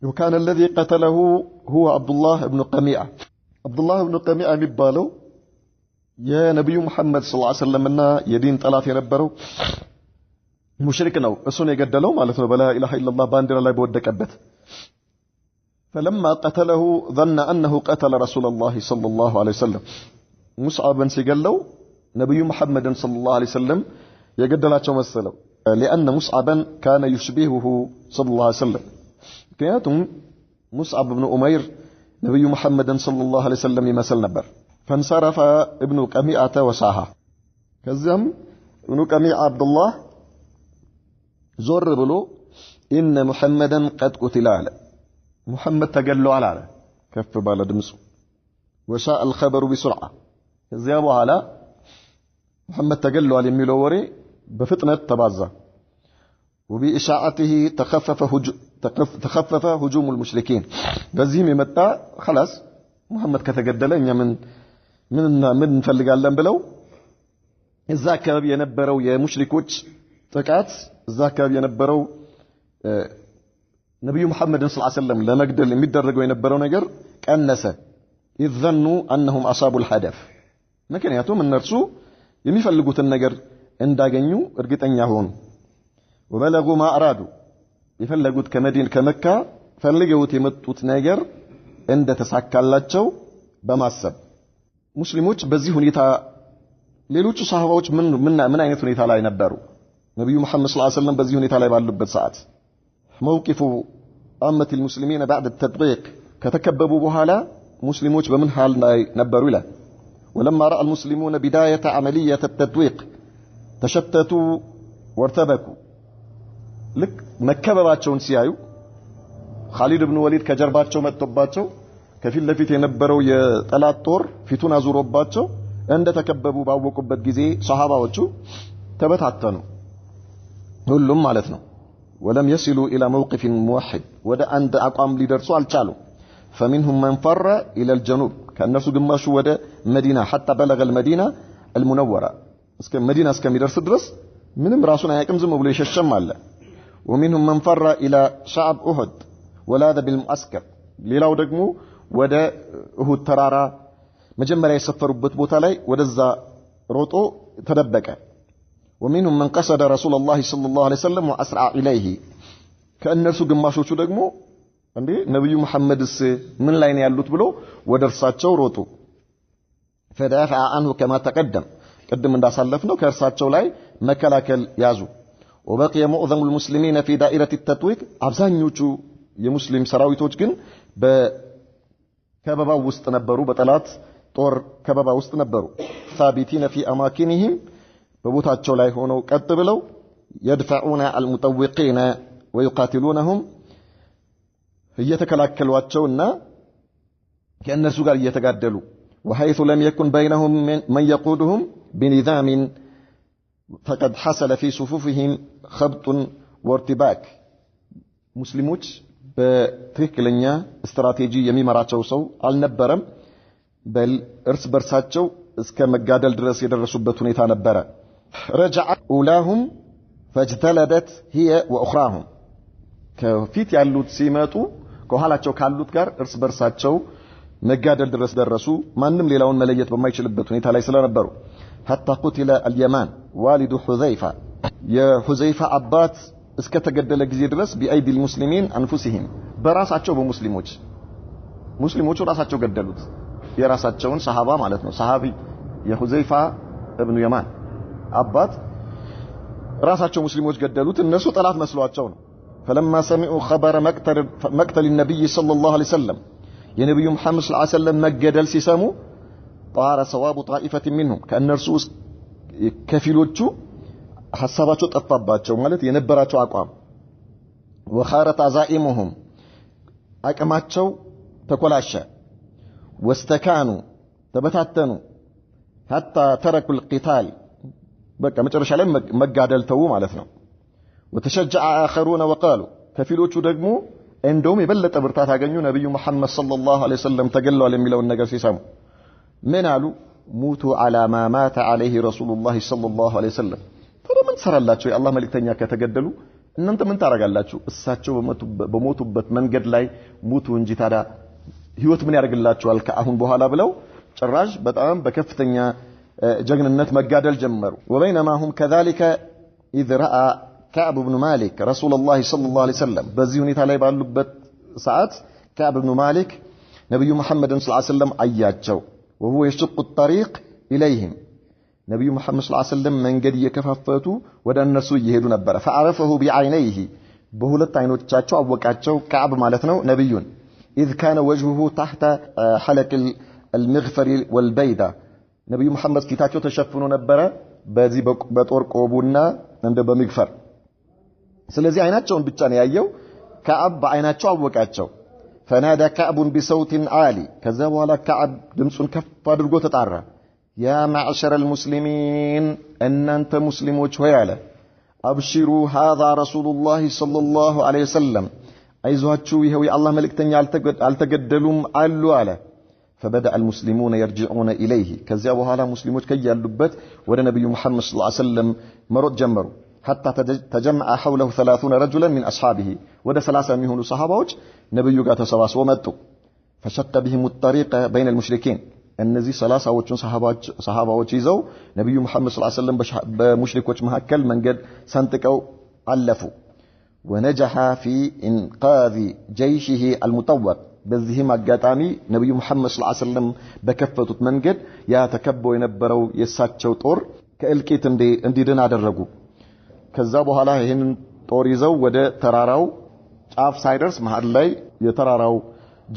وكان الذي قتله هو عبد الله بن قميعة. عبد الله بن قميعة የሚባለው የነብዩ መሐመድ ሰለላሁ ዐለይሂ ወሰለምና የዲን ጠላት የነበረው ሙሽሪክ ነው። እሱን የገደለው ማለት ነው በላ ኢላሃ ኢላላህ ባንዲራ ላይ በወደቀበት። فلما قتله ظن انه قتل رسول الله صلى الله عليه وسلم ሙስዓብን ሲገለው ነብዩ መሐመድን ሰለላሁ ዐለይሂ ወሰለም የገደላቸው መሰለው። لان مصعبا كان يشبهه صلى الله عليه وسلم ምክንያቱም ሙስዓብ ኢብኑ ኡመይር ነብዩ መሐመድን ሰለላሁ ዐለይሂ ወሰለም ይመስል ነበር። فانصرف ابن قميعة وصاحه ከዚያም ኢብኑ ቀሚዓ አብዱላህ ዞር ብሎ ኢነ ሙሐመደን ቀድ ቁቲለ አለ። ሙሐመድ ተገለዋል አለ ከፍ ባለ ድምፁ። ወሻአ الخبر بسرعة ከዚያ በኋላ ሙሐመድ ተገለዋል የሚለው ወሬ በፍጥነት ተባዛ። وبإشاعته تخفف هجوم المشركين በዚህም የመጣ خلاص ሙሐመድ ከተገደለ እኛ ምን እንፈልጋለን ብለው እዛ አካባቢ የነበረው የሙሽሪኮች ጥቃት እዛ አካባቢ የነበረው ነብዩ መሐመድን ሰለላሁ ዐለይሂ ወሰለም ለመግደል የሚደረገው የነበረው ነገር ቀነሰ። ይዘኑ انهم اصابوا الهدف ምክንያቱም እነርሱ የሚፈልጉትን ነገር እንዳገኙ እርግጠኛ ሆኑ። وبلغوا ما ارادوا የፈለጉት ከመካ ፈልገውት የመጡት ነገር እንደተሳካላቸው በማሰብ ሙስሊሞች በዚህ ሁኔታ ሌሎቹ ሰሃባዎች ምን አይነት ሁኔታ ላይ ነበሩ? ነብዩ መሐመድ ሰለላሁ ዐለይሂ ወሰለም በዚህ ሁኔታ ላይ ባሉበት ሰዓት موقف عامة المسلمين بعد التضييق ከተከበቡ በኋላ ሙስሊሞች በምን حال ላይ ነበሩ ይላል። ولما راى المسلمون بدايه عمليه التضييق تشتتوا وارتبكوا ልክ መከበባቸውን ሲያዩ ኻሊድ ኢብኑ ወሊድ ከጀርባቸው መጥቶባቸው ከፊት ለፊት የነበረው የጠላት ጦር ፊቱን አዙሮባቸው እንደተከበቡ ባወቁበት ጊዜ ሷሃባዎቹ ተበታተኑ ሁሉም ማለት ነው። ولم يصلوا الى موقف موحد ወደ አንድ አቋም ሊደርሱ አልቻሉም። فمنهم من فر الى الجنوب ከነሱ ግማሹ ወደ መዲና حتى بلغ المدينه المنوره እስከ መዲና እስከሚደርስ ድረስ ምንም ራሱን አያውቅም ዝም ብሎ ይሸሸም አለ። ومنهم من فر الى شعب احد ولاذ بالمعسكر ሌላው ደግሞ ወደ እሁድ ተራራ መጀመሪያ የሰፈሩበት ቦታ ላይ ወደዛ ሮጦ ተደበቀ። ومنهم من قصد رسول الله صلى الله عليه وسلم واسرع اليه ከእነርሱ ግማሾቹ ደግሞ እንዴ ነብዩ መሐመድስ ምን ላይ ነው ያሉት ብሎ ወደ እርሳቸው ሮጡ። فدافع عنه كما تقدم ቅድም እንዳሳለፍነው ከእርሳቸው ላይ መከላከል ያዙ። وبقي معظم المسلمين في دائرة التطويق አብዛኞቹ የሙስሊም ሰራዊቶች ግን በከበባው ውስጥ ነበሩ። በጠላት ጦር ከበባ ውስጥ ነበሩ። ثابتين في اماكنهم በቦታቸው ላይ ሆነው ቀጥ ብለው يدفعون المطوقين ويقاتلونهم እየተከላከሏቸውና ከእነሱ ጋር እየተጋደሉ وحيث لم يكن بينهم من يقودهم بنظام فقد حصل في صفوفهم خبط وارتباك ሙስሊሞች በትክክለኛ ስትራቴጂ የሚመራቸው ሰው አልነበረም። በል እርስ በርሳቸው እስከ መጋደል ድረስ የደረሱበት ሁኔታ ነበረ። رجع اولاهم فاجتلدت هي واخراهم ከፊት ያሉት ሲመጡ ከኋላቸው ካሉት ጋር እርስ በርሳቸው መጋደል ድረስ ደረሱ። ማንም ሌላውን መለየት በማይችልበት ሁኔታ ላይ ስለነበሩ حتى قتل اليمان والد حذيفة የሁዘይፋ አባት እስከ ተገደለ ጊዜ ድረስ بأيدي المسلمين انفسهم በራሳቸው ሙስሊሞቹ ራሳቸው ገደሉት። የራሳቸውን ሰሃባ ማለት ነው። ሰሃቢ የሁዘይፋ ኢብኑ የማን አባት ራሳቸው ሙስሊሞች ገደሉት። እነሱ ጠላት መስሏቸው ነው። فلما سمعوا خبر مقتل النبي صلى الله عليه وسلم የነብዩ መሐመድ ሰለላሁ ዐለይሂ ወሰለም መገደል ሲሰሙ طار ثواب طائفة منهم ከእነርሱ ከፊሎቹ ሐሳባቸው ጠፋባቸው ማለት የነበራቸው አቋም وخارت عزائمهم አቅማቸው ተኮላሸ واستكانوا ተበታተኑ حتى تركوا القتال በቃ መጨረሻ ላይ መጋደል ተው ማለት ነው። وتشجع آخرون وقالوا ከፊሎቹ ደግሞ እንደውም የበለጠ ብርታት አገኙ ነብዩ መሐመድ ሰለላሁ ዐለይሂ ወሰለም ተገለዋል የሚለውን ነገር ሲሰሙ ምን አሉ ሙቱ ዐላ ማ ማተ ዐለይሂ ረሱሉላህ ሰለላሁ ዐለይሂ ወሰለም ተረምን ሰራላችሁ የአላህ መልእክተኛ ከተገደሉ እናንተ ምን ታረጋላችሁ እሳቸው በሞቱበት መንገድ ላይ ሙቱ እንጂ ታዳ ህይወት ምን ያደርግላችኋል ከአሁን በኋላ ብለው ጭራሽ በጣም በከፍተኛ ጀግንነት መጋደል ጀመሩ وبينما هم كذلك اذ راى كعب بن مالك رسول الله صلى الله عليه وسلم በዚህ ሁኔታ ላይ ባሉበት ሰዓት كعب بن مالك ነብዩ መሐመድን ሰለላሁ ዐለይሂ ወሰለም አያቸው وهو يشق الطريق اليهم ነብዩ መሐመድ ሰለላሁ ዐለይሂ ወሰለም መንገድ እየከፋፈቱ ወደ እነሱ እየሄዱ ነበር فعرفه بعينيه በሁለት አይኖቻቸው አወቃቸው كعب ማለት ነው ነብዩን اذ كان وجهه تحت حلق المغفر والبيدة ነብዩ መሐመድ ፊታቸው ተሸፍኖ ነበር በዚህ በጦር ቆቡና እንደ በመግፈር ስለዚህ አይናቸውን ብቻ ነው ያየው كعب በአይናቸው አወቃቸው فنادى كعب بصوت عالي كذا ولا كعب ድምጹን ከፍ አድርጎ ተጣራ يا معشر المسلمين ان انت مسلموች ሆይ አለ ابشروا هذا رسول الله صلى الله عليه وسلم አይዟችሁ ይሄው የአላህ መልእክተኛ አልተገደሉም አሉ አለ فبدأ المسلمون يرجعون إليه كذا وهلا مسلمون كي يلبت ولا نبي محمد صلى الله عليه وسلم مرد جمروا حتى تجمع حوله 30 رجلا من أصحابه وده 3 منهم صحابة نبي قات سواس ومتوا فشق بهم الطريق بين المشركين النزي 3 صحابة يزو نبي محمد صلى الله عليه وسلم بمشركوች መካከል መንገድ ሰንጥቀው አለፉ ونجح في إنقاذ جيشه المطوق በዚህም አጋጣሚ ነብዩ መሐመድ ሰለላሁ ዐለይሂ ወሰለም በከፈቱት መንገድ ያ ተከበው የነበረው የሳቸው ጦር ከእልቂት እንዲድን አደረጉ ከዛ በኋላ ይሄንን ጦር ይዘው ወደ ተራራው ጫፍ ሳይደርስ መሃል ላይ የተራራው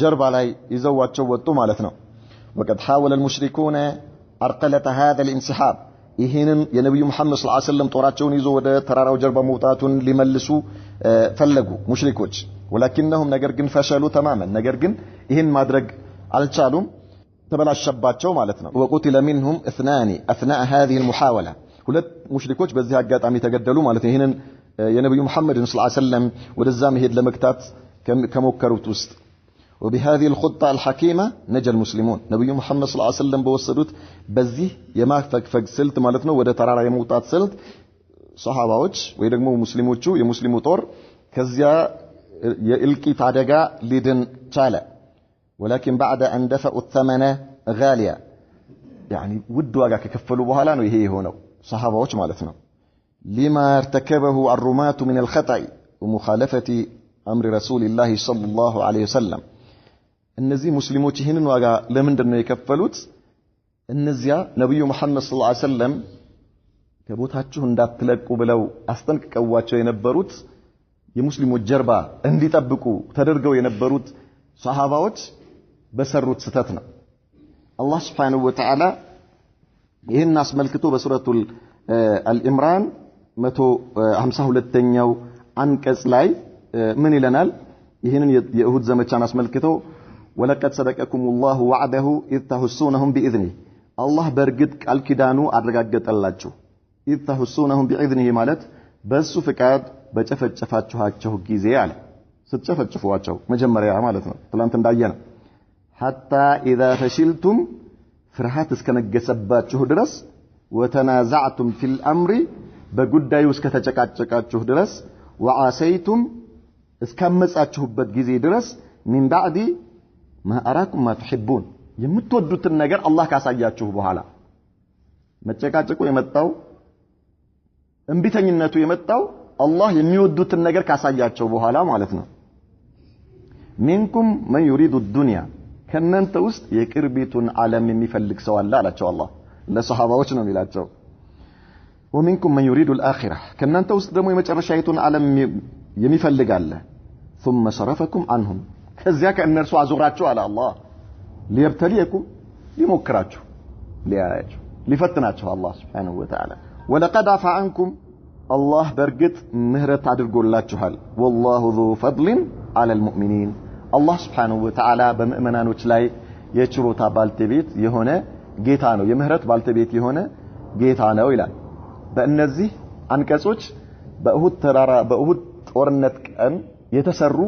ጀርባ ላይ ይዘዋቸው ወጡ ማለት ነው وقد حاول المشركون أرقلة هذا الانسحاب ይሄንን የነብዩ መሐመድ ሰለላሁ ዐለይሂ ወሰለም ጦራቸውን ይዞ ወደ ተራራው ጀርባ መውጣቱን ሊመልሱ ፈለጉ ሙሽሪኮች ولكنهم نجرجن فشلوا تماما نجرجن ይሄን ማድረግ አልቻሉም ተበላሸባቸው ማለት ነው وقتل منهم 2 اثناء هذه المحاوله ሁለት ሙሽሪኮች በዚህ አጋጣሚ ተገደሉ ማለት ነው ይሄንን የነብዩ መሐመድ ሰለላሁ ዐለይሂ ወሰለም ወደዛ መሄድ ለመክታት ከሞከሩት ውስጥ وبهذه الخطه الحكيمه نجا المسلمون ነብዩ መሐመድ ሰለላሁ ዐለይሂ ወሰለም በወሰዱት በዚህ የማፈግፈግ ስልት ማለት ነው ወደ ተራራ የመውጣት ስልት ሷሃባዎች ወይ ደግሞ ሙስሊሞቹ የሙስሊሙ ጦር ከዚያ የእልቂት አደጋ ሊድን ቻለ ولكن بعد ان دفعوا الثمن غاليا يعني ውድ ዋጋ ከከፈሉ በኋላ ነው ይሄ የሆነው ሷሃባዎች ማለት ነው لما ارتكبه الرماة من الخطأ ومخالفة امر رسول الله صلى الله عليه وسلم እነዚህ ሙስሊሞች ይሄንን ዋጋ ለምንድን ነው የከፈሉት እነዚያ ነብዩ መሐመድ ሰለላሁ ዐለይሂ ወሰለም ከቦታችሁ እንዳትለቁ ብለው አስጠንቅቀዋቸው የነበሩት የሙስሊሞች ጀርባ እንዲጠብቁ ተደርገው የነበሩት ሷሃባዎች በሰሩት ስተት ነው አላህ Subhanahu Wa Ta'ala ይሄን አስመልክቶ በሱረቱል አልኢምራን 152ኛው አንቀጽ ላይ ምን ይለናል ይሄንን የእሁድ ዘመቻን አስመልክቶ ولقد صدقكم الله وعده إذ تحسونهم بإذنه الله برغت قال كيدانو አረጋገጠላችሁ إذ تحسونهم بإذنه ማለት በሱ ፍቃድ በጨፈጨፋችኋቸው ጊዜ አለ ስትጨፈጭፏቸው መጀመሪያ ማለት ነው ትላንት እንዳየነው حتى إذا فشلتم ፍርሃት እስከነገሰባችሁ ድረስ وتنازعتم في الأمر በጉዳዩ እስከተጨቃጨቃችሁ ድረስ وعاسيتم እስከመጻችሁበት ጊዜ ድረስ من بعد ما أراكم ما تحبون የምትወዱትን ነገር አላህ ካሳያችሁ በኋላ መጨቃጨቁ የመጣው እንቢተኝነቱ የመጣው አላህ የሚወዱትን ነገር ካሳያቸው በኋላ ማለት ነው منكم من يريد الدنيا ከናንተ ውስጥ የቅርቢቱን ዓለም የሚፈልግ ሰው አለ አላቸው አላህ ለሰሃባዎች ነው የሚላቸው ومنكم من يريد الآخرة ከናንተ ውስጥ ደግሞ የመጨረሻይቱን ዓለም የሚፈልግ አለ ثم صرفكم عنهم ከዚያ ከእነርሱ አዙራችሁ አለ አላህ ليبتليكم ሊሞክራችሁ ሊያያችሁ ሊፈትናችሁ አላህ Subhanahu Wa Ta'ala ولقد عفا عنكم الله برغت مهرت አድርጎላችኋል والله ذو فضل على المؤمنين الله Subhanahu Wa Ta'ala በመእመናኖች ላይ የችሮታ ባልተቤት የሆነ ጌታ ነው የምህረት ባልተቤት የሆነ ጌታ ነው ይላል በእነዚህ አንቀጾች በእሁድ ተራራ በእሁድ ጦርነት ቀን የተሰሩ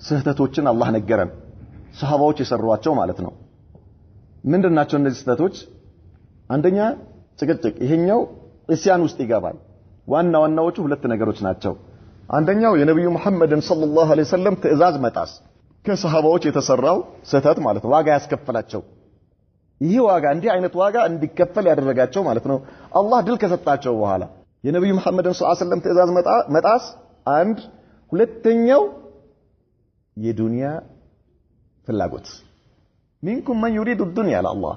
ስህተቶችን አላህ ነገረን ሰሃባዎች የሰሯቸው ማለት ነው ምንድናቸው እነዚህ ስህተቶች አንደኛ ጭቅጭቅ ይሄኛው እስያን ውስጥ ይገባል ዋናዎቹ ሁለት ነገሮች ናቸው አንደኛው የነብዩ መሐመድን ሰለላሁ ዐለይሂ ወሰለም ትእዛዝ መጣስ ከሰሃባዎች የተሰራው ስህተት ማለት ነው ዋጋ ያስከፈላቸው ይሄ ዋጋ እንዲህ አይነት ዋጋ እንዲከፈል ያደረጋቸው ማለት ነው አላህ ድል ከሰጣቸው በኋላ የነብዩ መሐመድን ሰለላሁ ዐለይሂ ወሰለም ትእዛዝ መጣስ አንድ ሁለተኛው የዱንያ ፍላጎት منكم من يريد الدنيا لله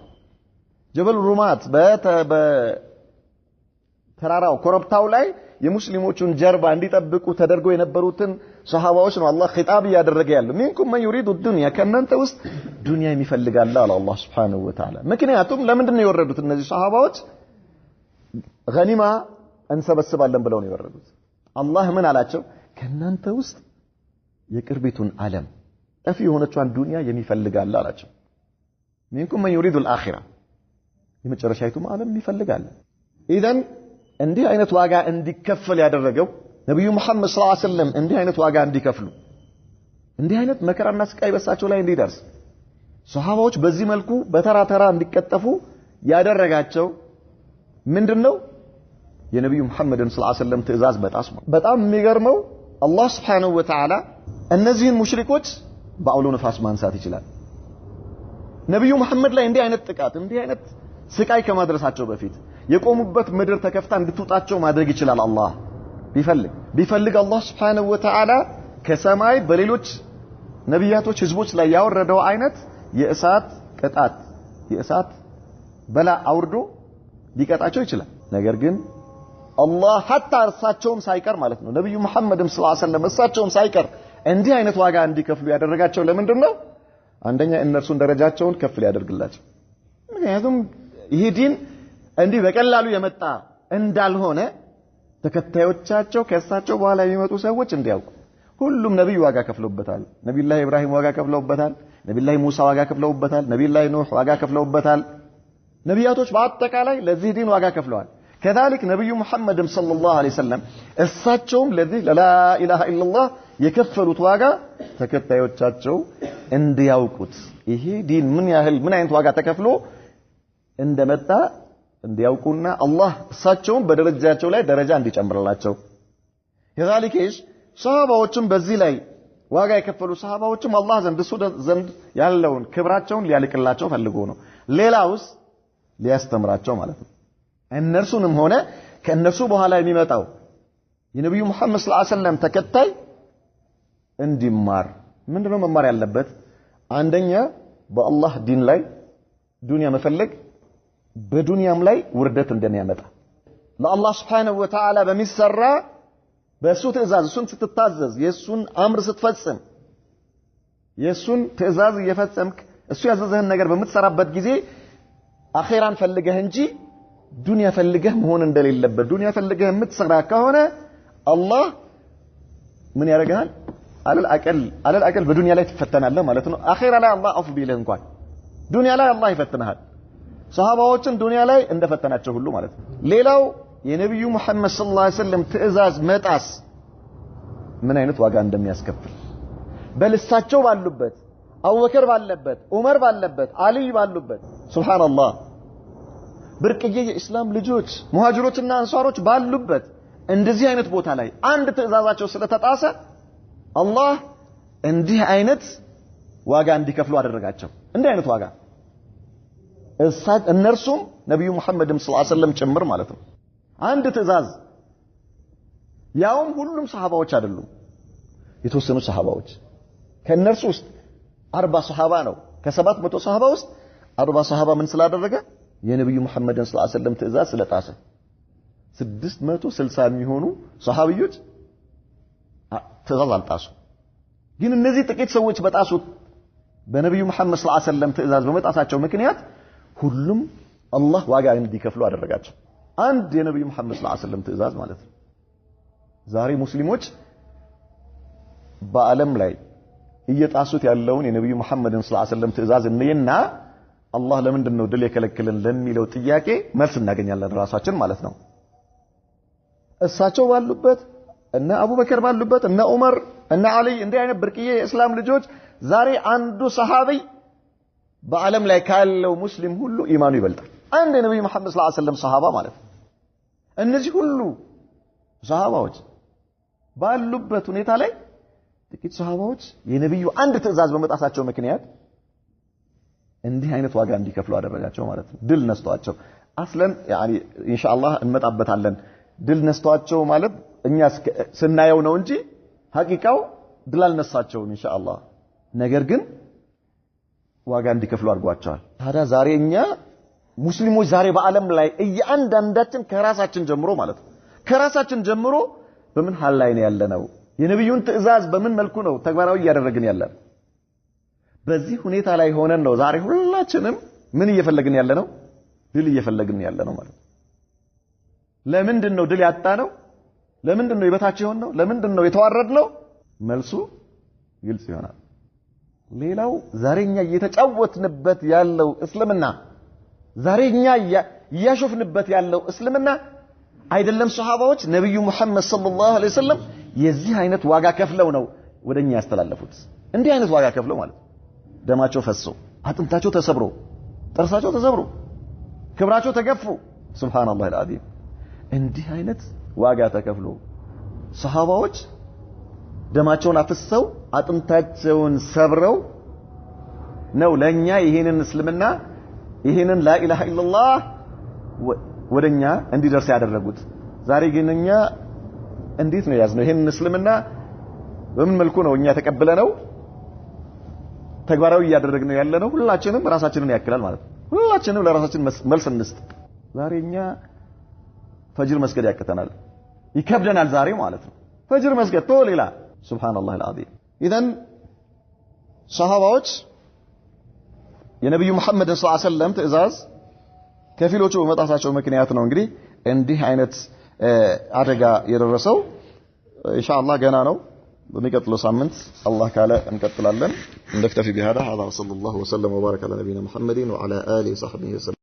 ጀበል ሩማት በተራራው ኮረብታው ላይ የሙስሊሞቹን ጀርባ እንዲጠብቁ ተደርገው የነበሩትን ሱሐባዎች ነው አላህ ኺጣብ ያደረገ ያለው منكم من يريد الدنيا ከእናንተ ውስጥ ዱንያ የሚፈልጋል አለ አላህ Subhanahu Wa Ta'ala ምክንያቱም ለምንድን ነው የወረዱት እነዚህ ሱሐባዎች ገኒማ እንሰበስባለን ብለው ነው የወረዱት አላህ ምን አላቸው ከእናንተ ውስጥ የቅርቢቱን ዓለም ጠፊ የሆነችዋን ዱንያ የሚፈልጋል አላቸው منكم من يريد الآخرة የመጨረሻይቱም ዓለም ይፈልጋል ኢዘን እንዲህ አይነት ዋጋ እንዲከፈል ያደረገው ነብዩ መሐመድ ሰለላሁ ዐለይሂ ወሰለም እንዲህ አይነት ዋጋ እንዲከፍሉ እንዲህ አይነት መከራና ስቃይ በሳቸው ላይ እንዲደርስ ሱሐባዎች በዚህ መልኩ በተራ እንዲቀጠፉ ያደረጋቸው ምንድነው የነብዩ መሐመድን ሰለላሁ ዐለይሂ ወሰለም ትእዛዝ በጣስ ነው በጣም የሚገርመው አላህ Subhanahu Wa Ta'ala እነዚህን ሙሽሪኮች በአውሎ ነፋስ ማንሳት ይችላል ነብዩ መሐመድ ላይ እንዲህ አይነት ጥቃት እንዲህ አይነት ስቃይ ከማድረሳቸው በፊት የቆሙበት ምድር ተከፍታ እንድትውጣቸው ማድረግ ይችላል አላህ ቢፈልግ አላህ Subhanahu Wa Ta'ala ከሰማይ በሌሎች ነቢያቶች ህዝቦች ላይ ያወረደው አይነት የእሳት ቅጣት የእሳት በላ አውርዶ ሊቀጣቸው ይችላል ነገር ግን አላህ hatta እርሳቸውም ሳይቀር ማለት ነው ነብዩ መሐመድም ሰለላሁ ዐለይሂ ወሰለም እርሳቸውም ሳይቀር እንዲህ አይነት ዋጋ እንዲከፍሉ ያደረጋቸው ለምንድን ነው አንደኛ እነርሱን ደረጃቸውን ከፍ ሊያደርግላቸው ምክንያቱም ይሄ ዲን እንዲህ በቀላሉ የመጣ እንዳልሆነ ተከታዮቻቸው ከእሳቸው በኋላ የሚመጡ ሰዎች እንዲያውቁ ሁሉም ነብይ ዋጋ ከፍለውበታል ነብዩላህ ኢብራሂም ዋጋ ከፍለውበታል ነብዩላህ ሙሳ ዋጋ ከፍለውበታል ነብዩላህ ኑህ ዋጋ ከፍለውበታል ነቢያቶች በአጠቃላይ ለዚህ ዲን ዋጋ ከፍለዋል كذلك ነብዩ መሐመድም ሰለላሁ ዐለይሂ ወሰለም እሳቸውም ለዚህ ላ ኢላሃ ኢላላህ የከፈሉት ዋጋ ተከታዮቻቸው እንዲያውቁት ይሄ ዲን ምን አይነት ዋጋ ተከፍሎ እንደመጣ እንዲያውቁና አላህ እሳቸውም በደረጃቸው ላይ ደረጃ እንዲጨምርላቸው كذلك ሱሐባዎችም በዚህ ላይ ዋጋ የከፈሉ ሱሐባዎችም አላህ ዘንድ ያለውን ክብራቸውን ሊያልቅላቸው ፈልጎ ነው ሌላውስ ሊያስተምራቸው ማለት ነው እነርሱንም ሆነ ከእነርሱ በኋላ የሚመጣው የነብዩ መሐመድ ሰለላሁ ዐለይሂ ወሰለም ተከታይ እንዲማር ምንድነው መማር ያለበት አንደኛ በአላህ ዲን ላይ ዱንያ መፈለግ በዱንያም ላይ ውርደት እንደሚያመጣ ለአላህ Subhanahu Wa Ta'ala በሚሰራ በሱ ትእዛዝ እሱን ስትታዘዝ የሱን አምር ስትፈጽም የሱን ትእዛዝ እየፈጸምክ እሱ ያዘዘህን ነገር በምትሰራበት ጊዜ አኺራን ፈልገህ እንጂ ዱንያ ፈልገህ መሆን እንደሌለበት ዱንያ ፈልገህ የምትሰራ ከሆነ አላህ ምን ያደርጋል على الأقل በዱንያ ላይ ትፈተናለህ ማለት ነው አኺራ ላይ አላህ አፍ ቢልህ እንኳን ዱንያ ላይ አላህ ይፈትናል ሱሐባዎችን ዱንያ ላይ እንደፈተናቸው ሁሉ ማለት ነው ሌላው የነብዩ መሐመድ ሰለላሁ ዐለይሂ ወሰለም ትእዛዝ መጣስ ምን አይነት ዋጋ እንደሚያስከፍል በልሳቸው ባሉበት አቡበከር ባለበት ዑመር ባለበት አሊ ባሉበት ሱብሃንአላህ ብርቅዬ የእስላም ልጆች ሙሃጅሮችና አንሷሮች ባሉበት እንደዚህ አይነት ቦታ ላይ አንድ ትእዛዛቸው ስለተጣሰ አላህ እንዲህ አይነት ዋጋ እንዲከፍሉ አደረጋቸው እንዲህ አይነት ዋጋ እነርሱም ነብዩ መሐመድም ሰለላሁ ዐለይሂ ወሰለም ጭምር ማለት ነው አንድ ትእዛዝ ያውም ሁሉም ሱሐባዎች አይደሉም የተወሰኑ ሱሐባዎች ከእነርሱ ውስጥ 40 ሱሐባ ነው ከ700 ሱሐባ ውስጥ 40 ሱሐባ ምን ስላደረገ የነብዩ መሐመድን ሰለላሁ ዐለይሂ ወሰለም ትእዛዝ ስለጣሰ 660 የሚሆኑ ሱሐቢዎች ትእዛዝ አልጣሱ ግን እነዚህ ጥቂት ሰዎች በጣሱት በነብዩ መሐመድ ሰለላሁ ዐለይሂ ወሰለም ትእዛዝ በመጣሳቸው ምክንያት ሁሉም አላህ ዋጋ እንዲከፍሉ አደረጋቸው አንድ የነብዩ መሐመድ ሰለላሁ ዐለይሂ ወሰለም ትእዛዝ ማለት ነው ዛሬ ሙስሊሞች በአለም ላይ እየጣሱት ያለውን የነብዩ መሐመድን ሰለላሁ ዐለይሂ ወሰለም ትእዛዝ እንየና አላህ ለምንድነው ድል የከለከለን ለሚለው ጥያቄ መልስ እናገኛለን ራሳችን ማለት ነው እሳቸው ባሉበት እነ አቡበከር ባሉበት እነ ዑመር እነ አሊ እንዲህ አይነት ብርቅዬ የእስላም ልጆች ዛሬ አንዱ ሰሃቢ በዓለም ላይ ካለው ሙስሊም ሁሉ ኢማኑ ይበልጣል። አንድ ነብዩ መሐመድ ሰለላሁ ዐለይሂ ወሰለም ሰሃባ ማለት ነው። እነዚህ ሁሉ ሰሃባዎች ባሉበት ሁኔታ ላይ ጥቂት ሰሃባዎች የነብዩ አንድ ትዕዛዝ በመጣሳቸው ምክንያት እንዲህ አይነት ዋጋ እንዲከፍሉ አደረጋቸው ማለት ነው። ድል ነስቷቸው አስለን ያኒ ኢንሻአላህ እንመጣበታለን። ድል ነስቷቸው ማለት እኛ ስናየው ነው እንጂ ሐቂቃው ድል አልነሳቸውም ኢንሻአላህ። ነገር ግን ዋጋ እንዲከፍሉ አድርጓቸዋል። ታዲያ ዛሬ እኛ ሙስሊሞች ዛሬ በዓለም ላይ እያንዳንዳችን ከራሳችን ጀምሮ ማለት ነው ከራሳችን ጀምሮ በምን ሐል ላይ ነው ያለነው? የነብዩን ትዕዛዝ በምን መልኩ ነው ተግባራዊ እያደረግን ያለን? በዚህ ሁኔታ ላይ ሆነን ነው ዛሬ ሁላችንም ምን እየፈለግን ያለነው? ድል እየፈለግን ያለነው ማለት ነው። ለምንድን ነው ድል ያጣነው? ለምንድን ነው የበታች የሆነው? ለምንድን ነው የተዋረድነው? መልሱ ግልጽ ይሆናል። ሌላው ዛሬኛ እየተጫወትንበት ያለው እስልምና ዛሬኛ እያሾፍንበት ያለው እስልምና አይደለም ሱሐባዎች ነብዩ መሐመድ ሰለላሁ ዐለይሂ ወሰለም የዚህ አይነት ዋጋ ከፍለው ነው ወደኛ ያስተላለፉት። እንዲህ አይነት ዋጋ ከፍለው ማለት ደማቸው ፈሶ አጥንታቸው ተሰብሮ ጥርሳቸው ተሰብሮ ክብራቸው ተገፉ። ሱብሃንአላህ አልዓዚም። እንዲህ አይነት ዋጋ ተከፍሎ ሱሐባዎች ደማቸውን አፍሰው አጥንታቸውን ሰብረው ነው ለኛ ይሄንን እስልምና ይሄንን ላኢላሃ ኢላላህ ወደኛ እንዲደርስ ያደረጉት። ዛሬ ግን እኛ እንዴት ነው ያዝነው? ይሄንን እስልምና በምን መልኩ ነው እኛ ተቀበለነው ተግባራዊ እያደረግነው ያለነው? ሁላችንም ራሳችንን ያክላል ማለት ነው። ሁላችንም ለራሳችን መልስ እንስጥ። ዛሬ እኛ ፈጅር መስገድ ያቅተናል፣ ይከብደናል ዛሬ ማለት ነው። ፈጅር መስገድ ቶሌላ ሱብሃንአላህ አልዓዚም። ኢዘን ሱሐባዎች የነብዩ መሐመድ ሰለላሁ ዐለይሂ ወሰለም ትዕዛዝ ከፊሎቹ በመጣሳቸው ምክንያት ነው እንግዲህ እንዲህ አይነት አደጋ የደረሰው። ኢንሻአላህ ገና ነው። በሚቀጥለው ሳምንት አላህ ካለ እንቀጥላለን። እንደክተፊ بهذا هذا وصلى الله وسلم وبارك على نبينا محمد وعلى اله وصحبه وسلم